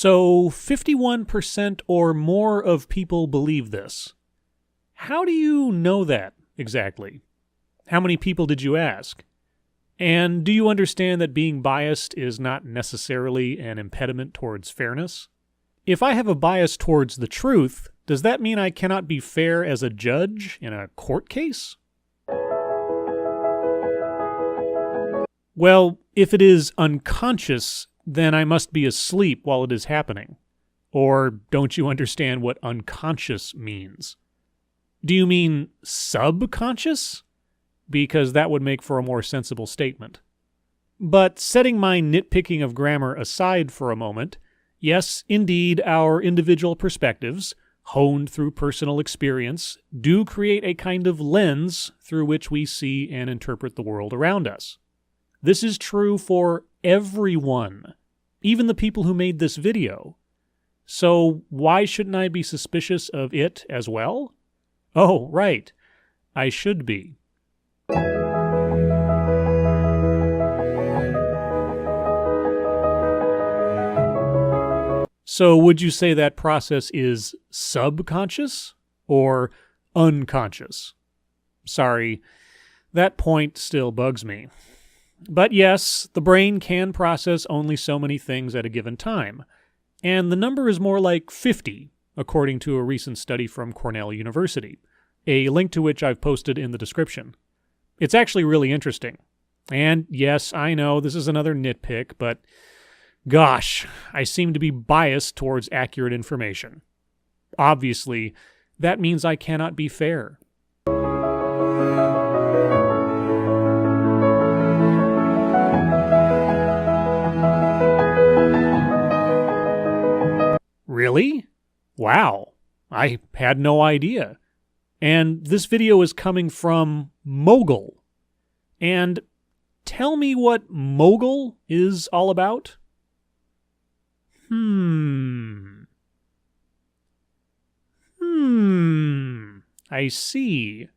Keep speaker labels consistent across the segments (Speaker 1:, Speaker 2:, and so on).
Speaker 1: So 51% or more of people believe this. How do you know that exactly? How many people did you ask? And do you understand that being biased is not necessarily an impediment towards fairness? If I have a bias towards the truth, does that mean I cannot be fair as a judge in a court case? Well, if it is unconscious, then I must be asleep while it is happening. Or don't you understand what unconscious means? Do you mean subconscious? Because that would make for a more sensible statement. But setting my nitpicking of grammar aside for a moment, yes, indeed, our individual perspectives, honed through personal experience, do create a kind of lens through which we see and interpret the world around us. This is true for everyone, even the people who made this video. So why shouldn't I be suspicious of it as well? Oh, right. I should be. So would you say that process is subconscious or unconscious? Sorry, that point still bugs me. But yes, the brain can process only so many things at a given time, and the number is more like 50, according to a recent study from Cornell University, a link to which I've posted in the description. It's actually really interesting. And yes, I know this is another nitpick, but gosh, I seem to be biased towards accurate information. Obviously, that means I cannot be fair. Really? Wow, I had no idea. And this video is coming from Mogul. And tell me what Mogul is all about? I see.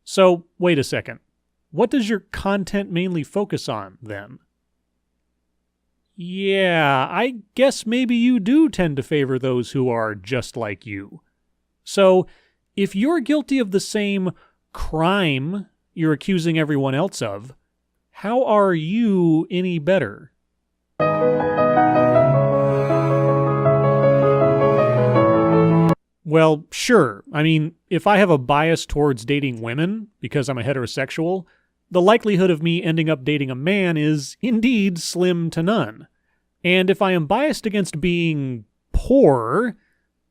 Speaker 1: So, wait a second. What does your content mainly focus on, then? Yeah, I guess maybe you do tend to favor those who are just like you. So, if you're guilty of the same crime you're accusing everyone else of, how are you any better? Well, sure. I mean, if I have a bias towards dating women because I'm a heterosexual, the likelihood of me ending up dating a man is indeed slim to none. And if I am biased against being poor,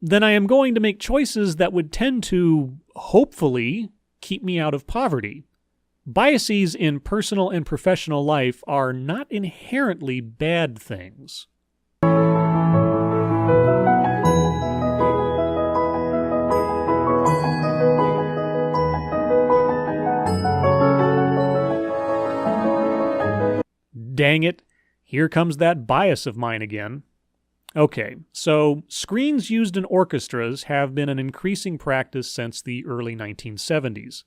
Speaker 1: then I am going to make choices that would tend to, hopefully, keep me out of poverty. Biases in personal and professional life are not inherently bad things. Dang it, here comes that bias of mine again. Okay, so screens used in orchestras have been an increasing practice since the early 1970s.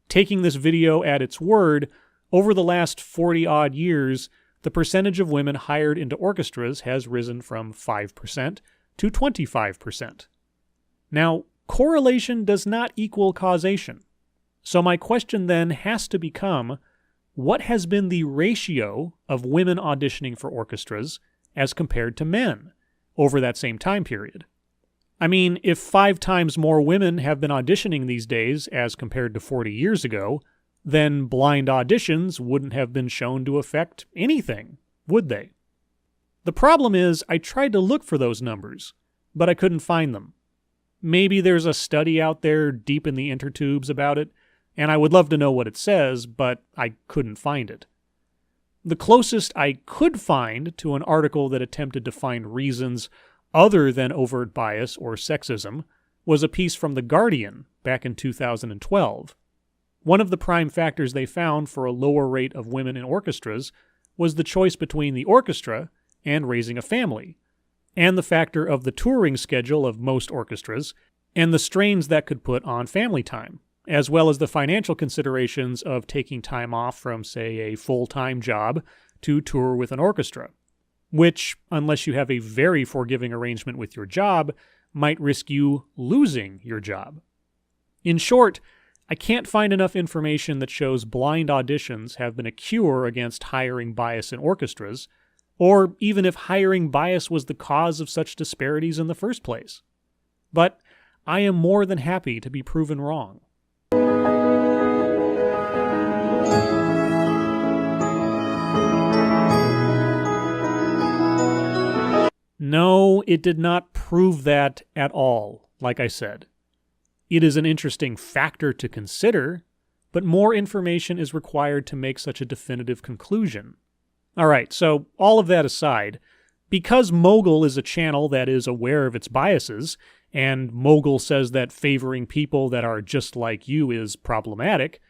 Speaker 1: Taking this video at its word, over the last 40-odd years, the percentage of women hired into orchestras has risen from 5% to 25%. Now, correlation does not equal causation. So my question then has to become, what has been the ratio of women auditioning for orchestras as compared to men over that same time period? I mean, if 5 times more women have been auditioning these days as compared to 40 years ago, then blind auditions wouldn't have been shown to affect anything, would they? The problem is, I tried to look for those numbers, but I couldn't find them. Maybe there's a study out there deep in the intertubes about it, and I would love to know what it says, but I couldn't find it. The closest I could find to an article that attempted to find reasons other than overt bias or sexism was a piece from The Guardian back in 2012. One of the prime factors they found for a lower rate of women in orchestras was the choice between the orchestra and raising a family, and the factor of the touring schedule of most orchestras and the strains that could put on family time, as well as the financial considerations of taking time off from, say, a full-time job to tour with an orchestra. which, unless you have a very forgiving arrangement with your job, might risk you losing your job. In short, I can't find enough information that shows blind auditions have been a cure against hiring bias in orchestras, or even if hiring bias was the cause of such disparities in the first place. But I am more than happy to be proven wrong. No, it did not prove that at all, like I said. It is an interesting factor to consider, but more information is required to make such a definitive conclusion. Alright, so all of that aside, because Mogul is a channel that is aware of its biases, and Mogul says that favoring people that are just like you is problematic,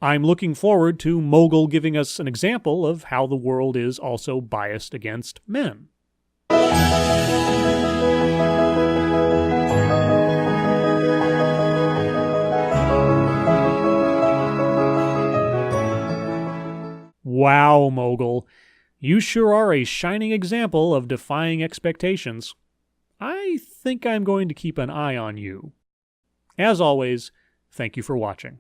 Speaker 1: I'm looking forward to Mogul giving us an example of how the world is also biased against men. Wow, Mogul. You sure are a shining example of defying expectations. I think I'm going to keep an eye on you. As always, thank you for watching.